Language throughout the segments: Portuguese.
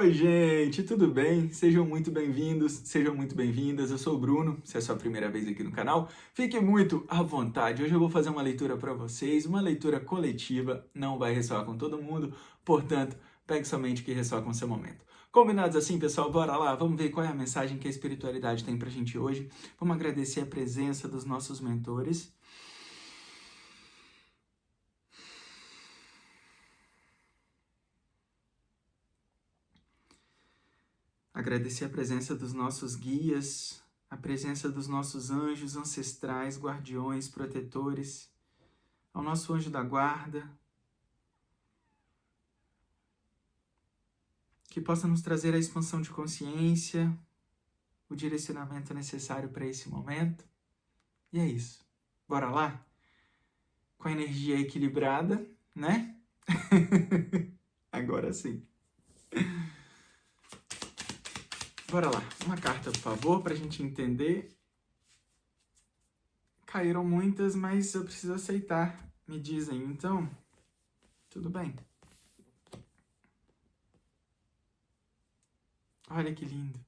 Oi, gente, tudo bem? Sejam muito bem-vindos, sejam muito bem-vindas. Eu sou o Bruno, se é a sua primeira vez aqui no canal, fique muito à vontade. Hoje eu vou fazer uma leitura para vocês, uma leitura coletiva, não vai ressoar com todo mundo, portanto, pegue somente o que ressoa com o seu momento. Combinados assim, pessoal? Bora lá, vamos ver qual é a mensagem que a espiritualidade tem pra gente hoje. Vamos agradecer a presença dos nossos mentores. Agradecer a presença dos nossos guias, a presença dos nossos anjos ancestrais, guardiões, protetores, ao nosso anjo da guarda, que possa nos trazer a expansão de consciência, o direcionamento necessário para esse momento. E é isso. Bora lá? Com a energia equilibrada, né? Agora sim. Bora lá. Uma carta, por favor, para a gente entender. Caíram muitas, mas eu preciso aceitar. Me dizem, então, tudo bem. Olha que lindo.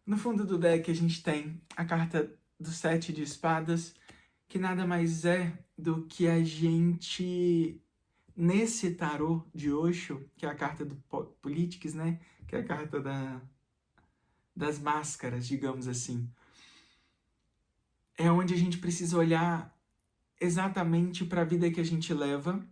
No fundo do deck a gente tem a carta do 7 de espadas, que nada mais é do que a gente, nesse tarô de Osho, que é a carta do Politics, né? Que é a carta das máscaras, digamos assim. É onde a gente precisa olhar exatamente para a vida que a gente leva,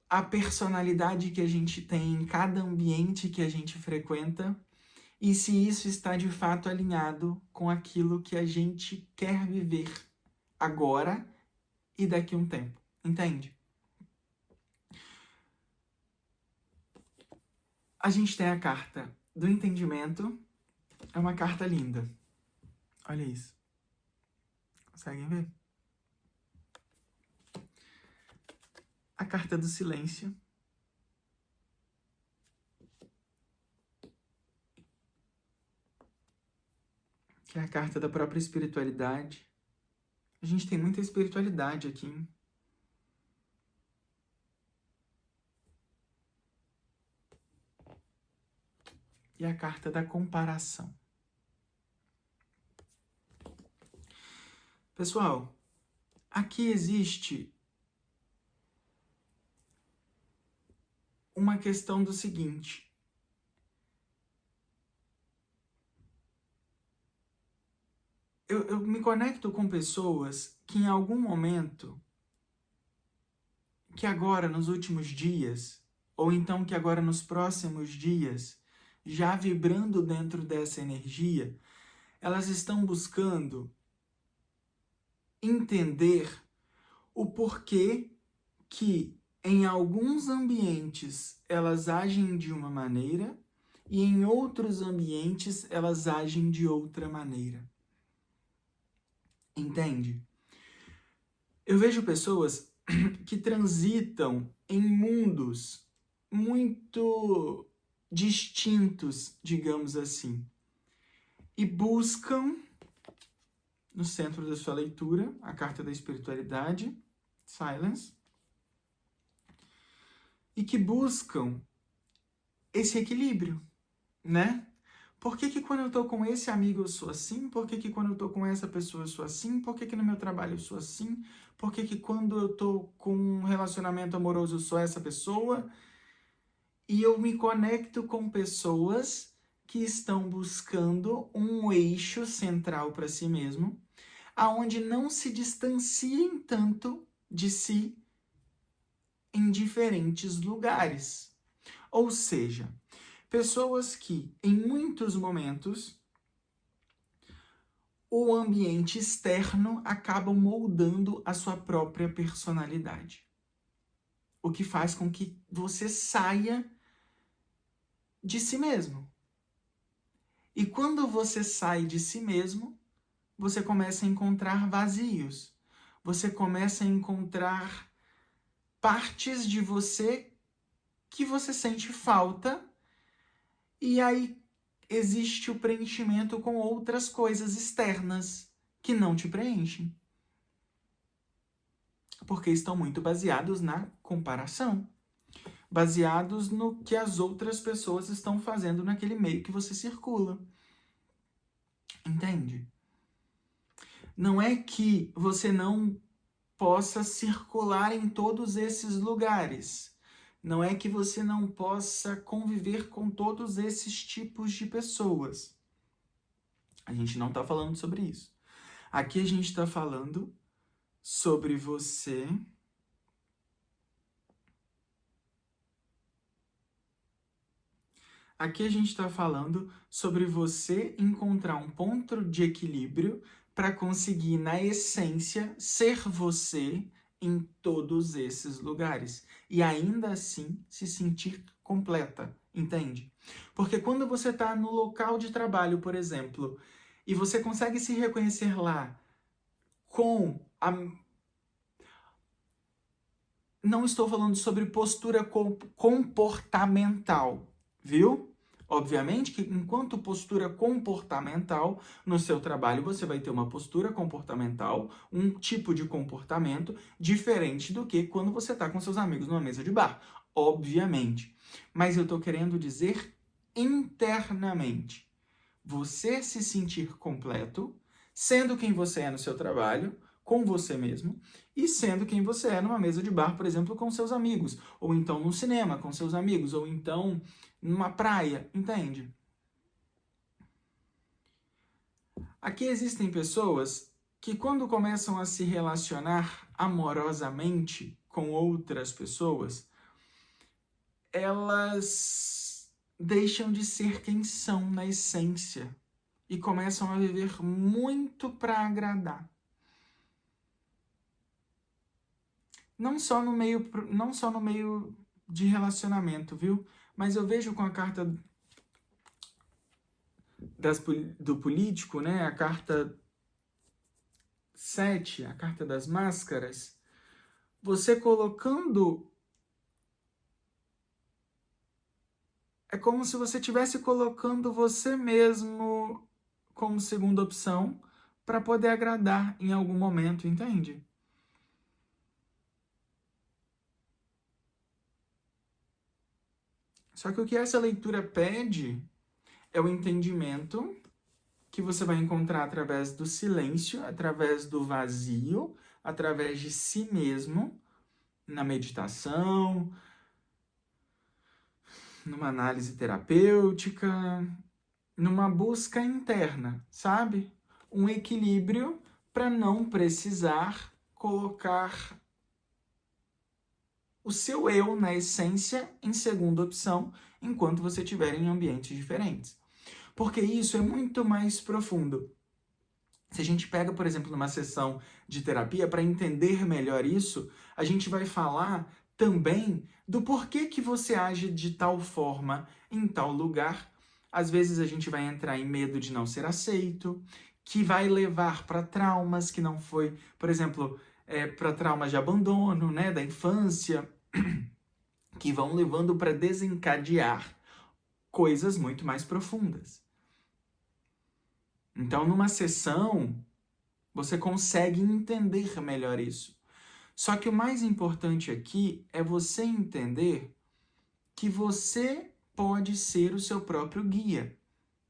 a personalidade que a gente tem em cada ambiente que a gente frequenta, e se isso está de fato alinhado com aquilo que a gente quer viver agora e daqui a um tempo. Entende? A gente tem a carta do entendimento. É uma carta linda. Olha isso. Conseguem ver? A carta do silêncio. Que é a carta da própria espiritualidade. A gente tem muita espiritualidade aqui, hein? E a carta da comparação. Pessoal, aqui existe uma questão do seguinte. Eu me conecto com pessoas que em algum momento, que agora nos últimos dias, ou então que agora nos próximos dias, já vibrando dentro dessa energia, elas estão buscando entender o porquê que em alguns ambientes elas agem de uma maneira e em outros ambientes elas agem de outra maneira. Entende? Eu vejo pessoas que transitam em mundos muito distintos, digamos assim, e buscam, no centro da sua leitura, a carta da espiritualidade, Silence, e que buscam esse equilíbrio, né? Por que quando eu tô com esse amigo eu sou assim? Por que quando eu tô com essa pessoa eu sou assim? Por que no meu trabalho eu sou assim? Por que quando eu tô com um relacionamento amoroso eu sou essa pessoa? E eu me conecto com pessoas que estão buscando um eixo central para si mesmo, aonde não se distanciem tanto de si em diferentes lugares. Ou seja, pessoas que, em muitos momentos, o ambiente externo acaba moldando a sua própria personalidade. O que faz com que você saia de si mesmo. E quando você sai de si mesmo, você começa a encontrar vazios. Você começa a encontrar partes de você que você sente falta, e aí existe o preenchimento com outras coisas externas que não te preenchem. Porque estão muito baseados na comparação. baseados no que as outras pessoas estão fazendo naquele meio que você circula. Entende? Não é que você não possa circular em todos esses lugares. Não é que você não possa conviver com todos esses tipos de pessoas. A gente não está falando sobre isso. Aqui a gente está falando sobre você encontrar um ponto de equilíbrio para conseguir, na essência, ser você em todos esses lugares. E ainda assim se sentir completa, entende? Porque quando você está no local de trabalho, por exemplo, e você consegue se reconhecer lá com a... Não estou falando sobre postura comportamental, viu? Obviamente que enquanto postura comportamental, no seu trabalho você vai ter uma postura comportamental, um tipo de comportamento diferente do que quando você está com seus amigos numa mesa de bar. Obviamente. Mas eu estou querendo dizer internamente. Você se sentir completo, sendo quem você é no seu trabalho, com você mesmo, e sendo quem você é numa mesa de bar, por exemplo, com seus amigos, ou então no cinema com seus amigos, ou então numa praia, entende? Aqui existem pessoas que quando começam a se relacionar amorosamente com outras pessoas, elas deixam de ser quem são na essência e começam a viver muito para agradar. Não só no meio de relacionamento, viu? Mas eu vejo com a carta do político, né? A carta 7, a carta das máscaras, você colocando... É como se você estivesse colocando você mesmo como segunda opção para poder agradar em algum momento, entende? Só que o que essa leitura pede é o entendimento que você vai encontrar através do silêncio, através do vazio, através de si mesmo, na meditação, numa análise terapêutica, numa busca interna, sabe? Um equilíbrio para não precisar colocar o seu eu, na essência, em segunda opção, enquanto você estiver em ambientes diferentes. Porque isso é muito mais profundo. Se a gente pega, por exemplo, numa sessão de terapia, para entender melhor isso, a gente vai falar também do porquê que você age de tal forma em tal lugar. Às vezes a gente vai entrar em medo de não ser aceito, que vai levar para traumas que não foi, por exemplo, para traumas de abandono, né, da infância, que vão levando para desencadear coisas muito mais profundas. Então, numa sessão, você consegue entender melhor isso. Só que o mais importante aqui é você entender que você pode ser o seu próprio guia,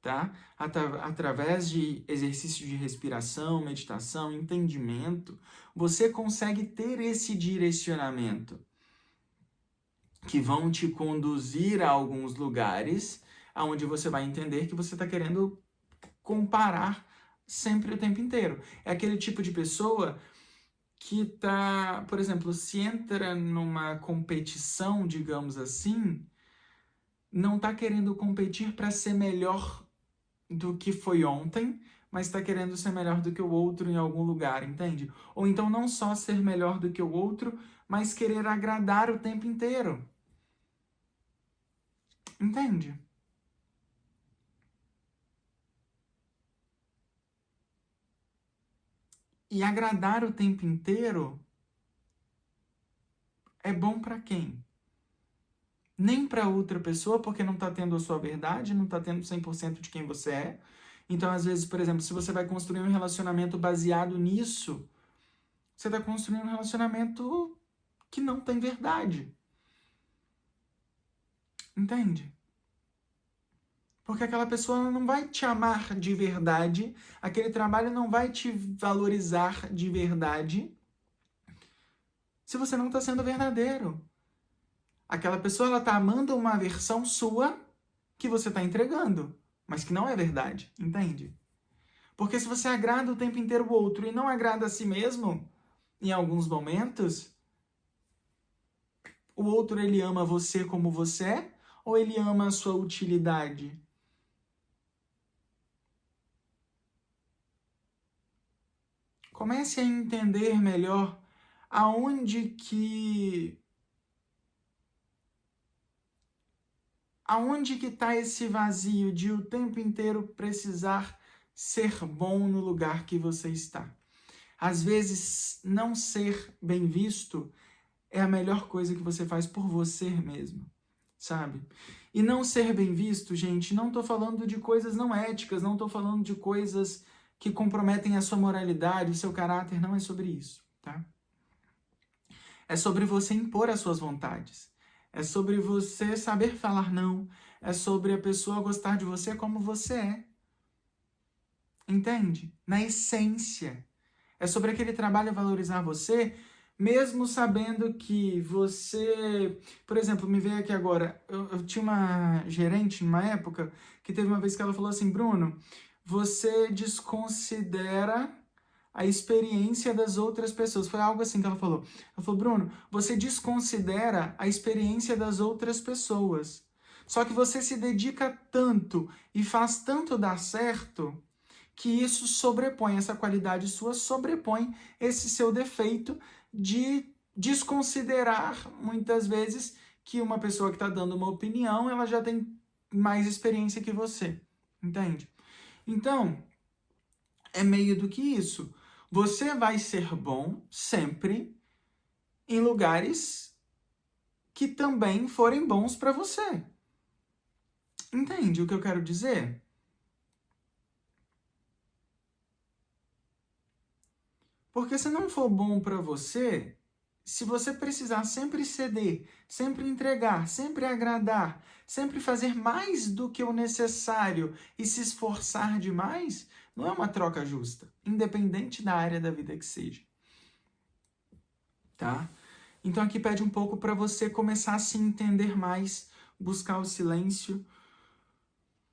tá? Através de exercício de respiração, meditação, entendimento, você consegue ter esse direcionamento que vão te conduzir a alguns lugares onde você vai entender que você está querendo comparar sempre o tempo inteiro. É aquele tipo de pessoa que tá, por exemplo, se entra numa competição, digamos assim, não tá querendo competir para ser melhor do que foi ontem, mas está querendo ser melhor do que o outro em algum lugar, entende? Ou então não só ser melhor do que o outro, mas querer agradar o tempo inteiro. Entende? E agradar o tempo inteiro é bom para quem? Nem para outra pessoa, porque não está tendo a sua verdade, não está tendo 100% de quem você é. Então, às vezes, por exemplo, se você vai construir um relacionamento baseado nisso, você está construindo um relacionamento que não tem verdade. Entende? Porque aquela pessoa não vai te amar de verdade, aquele trabalho não vai te valorizar de verdade se você não está sendo verdadeiro. Aquela pessoa, ela está amando uma versão sua que você está entregando, mas que não é verdade, entende? Porque se você agrada o tempo inteiro o outro e não agrada a si mesmo, em alguns momentos, o outro, ele ama você como você é, ou ele ama a sua utilidade? Comece a entender melhor aonde que está esse vazio de o tempo inteiro precisar ser bom no lugar que você está. Às vezes, não ser bem visto é a melhor coisa que você faz por você mesmo, sabe? E não ser bem visto, gente, não tô falando de coisas não éticas, não tô falando de coisas que comprometem a sua moralidade, o seu caráter, não é sobre isso, tá? É sobre você impor as suas vontades. É sobre você saber falar não. É sobre a pessoa gostar de você como você é. Entende? Na essência. É sobre aquele trabalho valorizar você, mesmo sabendo que você... Por exemplo, me veio aqui agora, eu tinha uma gerente numa época que teve uma vez que ela falou assim, Bruno, você desconsidera a experiência das outras pessoas. Foi algo assim que ela falou. Ela falou, Bruno, você desconsidera a experiência das outras pessoas. Só que você se dedica tanto e faz tanto dar certo que isso sobrepõe, essa qualidade sua sobrepõe esse seu defeito de desconsiderar, muitas vezes, que uma pessoa que está dando uma opinião, ela já tem mais experiência que você. Entende? Então, é meio do que isso. Você vai ser bom sempre em lugares que também forem bons para você. Entende o que eu quero dizer? Porque se não for bom para você, se você precisar sempre ceder, sempre entregar, sempre agradar, sempre fazer mais do que o necessário e se esforçar demais, não é uma troca justa, independente da área da vida que seja. Tá? Então aqui pede um pouco para você começar a se entender mais, buscar o silêncio,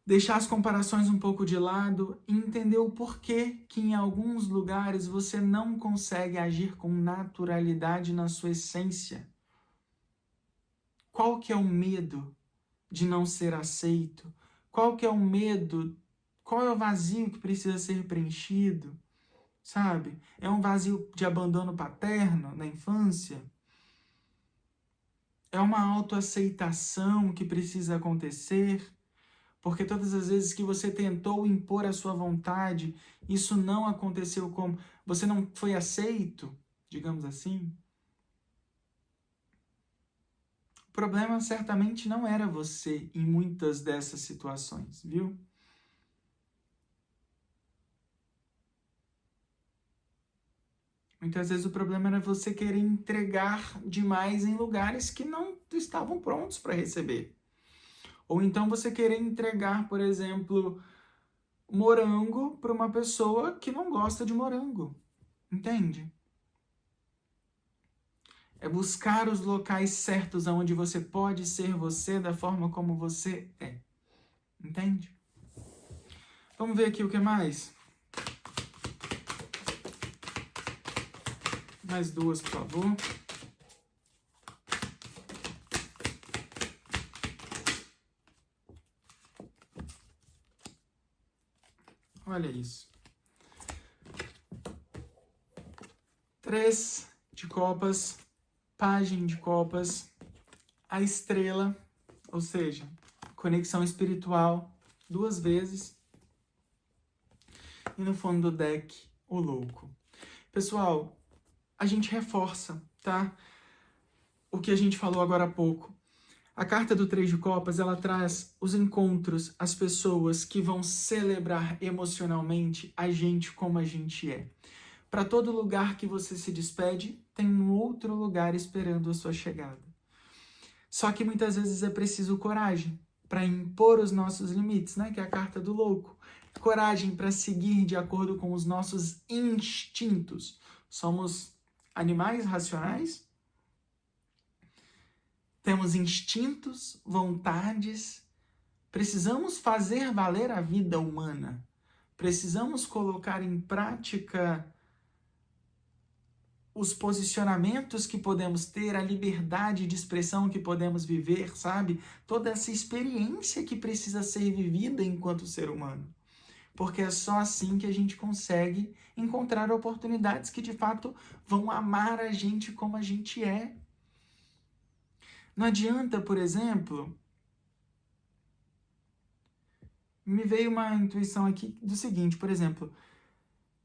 deixar as comparações um pouco de lado e entender o porquê que em alguns lugares você não consegue agir com naturalidade na sua essência. Qual que é o medo de não ser aceito? Qual que é o medo? Qual é o vazio que precisa ser preenchido? Sabe? É um vazio de abandono paterno na infância? É uma autoaceitação que precisa acontecer? Porque todas as vezes que você tentou impor a sua vontade, isso não aconteceu como... Você não foi aceito, digamos assim. O problema certamente não era você em muitas dessas situações, viu? Muitas vezes o problema era você querer entregar demais em lugares que não estavam prontos para receber. Ou então você querer entregar, por exemplo, morango para uma pessoa que não gosta de morango. Entende? É buscar os locais certos onde você pode ser você da forma como você é. Entende? Vamos ver aqui o que mais? Mais duas, por favor. Olha isso. 3 de copas, pajem de copas, a estrela, ou seja, conexão espiritual 2 vezes. E no fundo do deck, o louco. Pessoal, a gente reforça, tá? O que a gente falou agora há pouco. A carta do 3 de copas, ela traz os encontros, as pessoas que vão celebrar emocionalmente a gente como a gente é. Para todo lugar que você se despede, tem um outro lugar esperando a sua chegada. Só que muitas vezes é preciso coragem para impor os nossos limites, né? Que é a carta do louco. Coragem para seguir de acordo com os nossos instintos. Somos animais racionais? Temos instintos, vontades. Precisamos fazer valer a vida humana. Precisamos colocar em prática os posicionamentos que podemos ter, a liberdade de expressão que podemos viver, sabe? Toda essa experiência que precisa ser vivida enquanto ser humano. Porque é só assim que a gente consegue encontrar oportunidades que de fato vão amar a gente como a gente é. Não adianta, por exemplo, me veio uma intuição aqui do seguinte, por exemplo,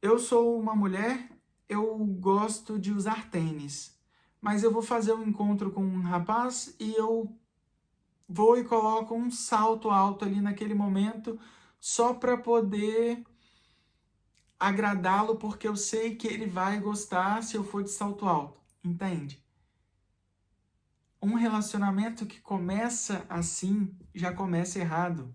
eu sou uma mulher, eu gosto de usar tênis, mas eu vou fazer um encontro com um rapaz e eu vou e coloco um salto alto ali naquele momento só para poder agradá-lo, porque eu sei que ele vai gostar se eu for de salto alto, entende? Um relacionamento que começa assim já começa errado.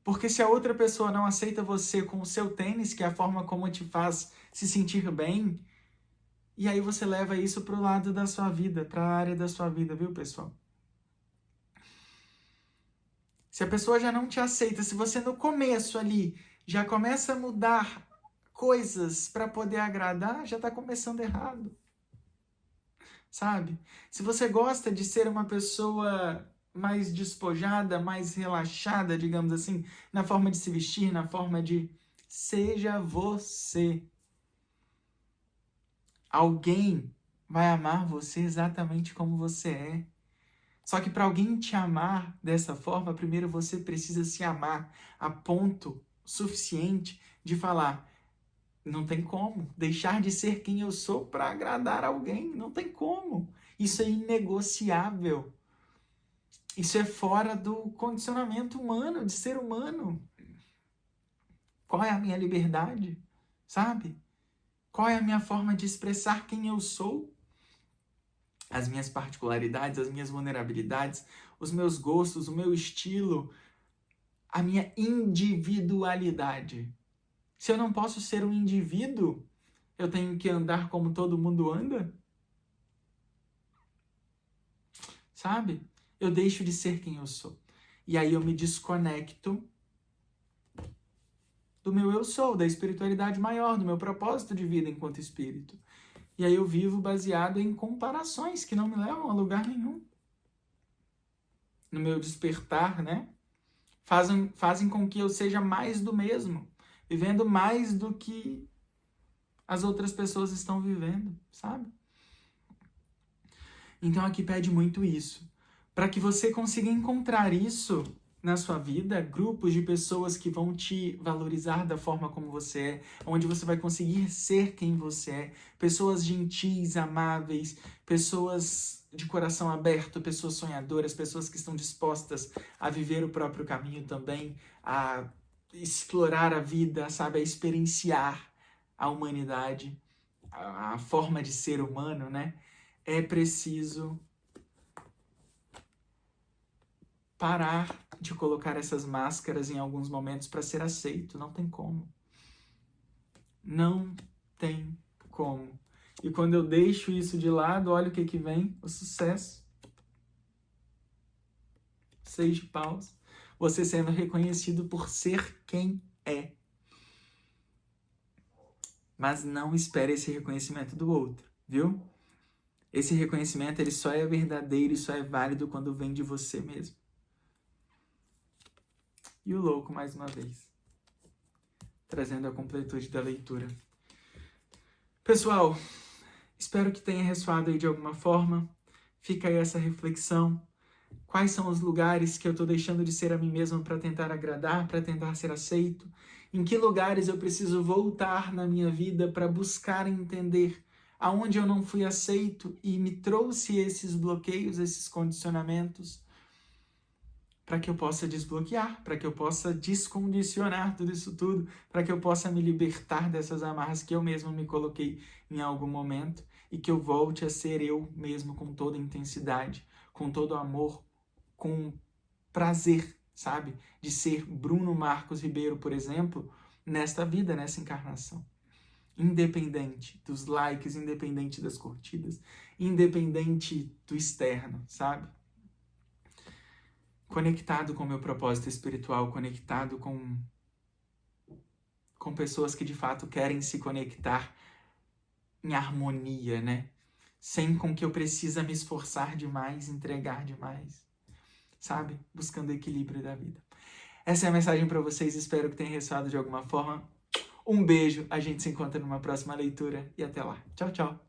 Porque se a outra pessoa não aceita você com o seu tênis, que é a forma como te faz se sentir bem, e aí você leva isso para o lado da sua vida, para a área da sua vida, viu, pessoal? Se a pessoa já não te aceita, se você no começo ali já começa a mudar coisas para poder agradar, já está começando errado. Sabe? Se você gosta de ser uma pessoa mais despojada, mais relaxada, digamos assim, na forma de se vestir, na forma de seja você. Alguém vai amar você exatamente como você é. Só que para alguém te amar dessa forma, primeiro você precisa se amar a ponto suficiente de falar: não tem como deixar de ser quem eu sou para agradar alguém, não tem como. Isso é inegociável. Isso é fora do condicionamento humano, de ser humano. Qual é a minha liberdade? Sabe? Qual é a minha forma de expressar quem eu sou? As minhas particularidades, as minhas vulnerabilidades, os meus gostos, o meu estilo, a minha individualidade. Se eu não posso ser um indivíduo, eu tenho que andar como todo mundo anda? Sabe? Eu deixo de ser quem eu sou. E aí eu me desconecto do meu eu sou, da espiritualidade maior, do meu propósito de vida enquanto espírito. E aí eu vivo baseado em comparações que não me levam a lugar nenhum. No meu despertar, né? Fazem com que eu seja mais do mesmo, vivendo mais do que as outras pessoas estão vivendo, sabe? Então aqui pede muito isso. Para que você consiga encontrar isso na sua vida, grupos de pessoas que vão te valorizar da forma como você é, onde você vai conseguir ser quem você é, pessoas gentis, amáveis, pessoas de coração aberto, pessoas sonhadoras, pessoas que estão dispostas a viver o próprio caminho também, a explorar a vida, sabe, a experienciar a humanidade, a forma de ser humano, né? É preciso parar de colocar essas máscaras em alguns momentos para ser aceito. Não tem como. Não tem como. E quando eu deixo isso de lado, olha o que vem: o sucesso. 6 de paus. Você sendo reconhecido por ser quem é. Mas não espere esse reconhecimento do outro, viu? Esse reconhecimento, ele só é verdadeiro e só é válido quando vem de você mesmo. E o louco, mais uma vez, trazendo a completude da leitura. Pessoal, espero que tenha ressoado aí de alguma forma. Fica aí essa reflexão. Quais são os lugares que eu estou deixando de ser a mim mesmo para tentar agradar, para tentar ser aceito? Em que lugares eu preciso voltar na minha vida para buscar entender aonde eu não fui aceito e me trouxe esses bloqueios, esses condicionamentos, para que eu possa desbloquear, para que eu possa descondicionar tudo isso tudo, para que eu possa me libertar dessas amarras que eu mesmo me coloquei em algum momento e que eu volte a ser eu mesmo com toda intensidade, com todo amor, com prazer, sabe? De ser Bruno Marcos Ribeiro, por exemplo, nesta vida, nessa encarnação. Independente dos likes, independente das curtidas, independente do externo, sabe? Conectado com o meu propósito espiritual, conectado com pessoas que de fato querem se conectar em harmonia, né? Sem com que eu precisa me esforçar demais, entregar demais, sabe? Buscando o equilíbrio da vida. Essa é a mensagem para vocês, espero que tenha ressoado de alguma forma. Um beijo, a gente se encontra numa próxima leitura e até lá. Tchau, tchau!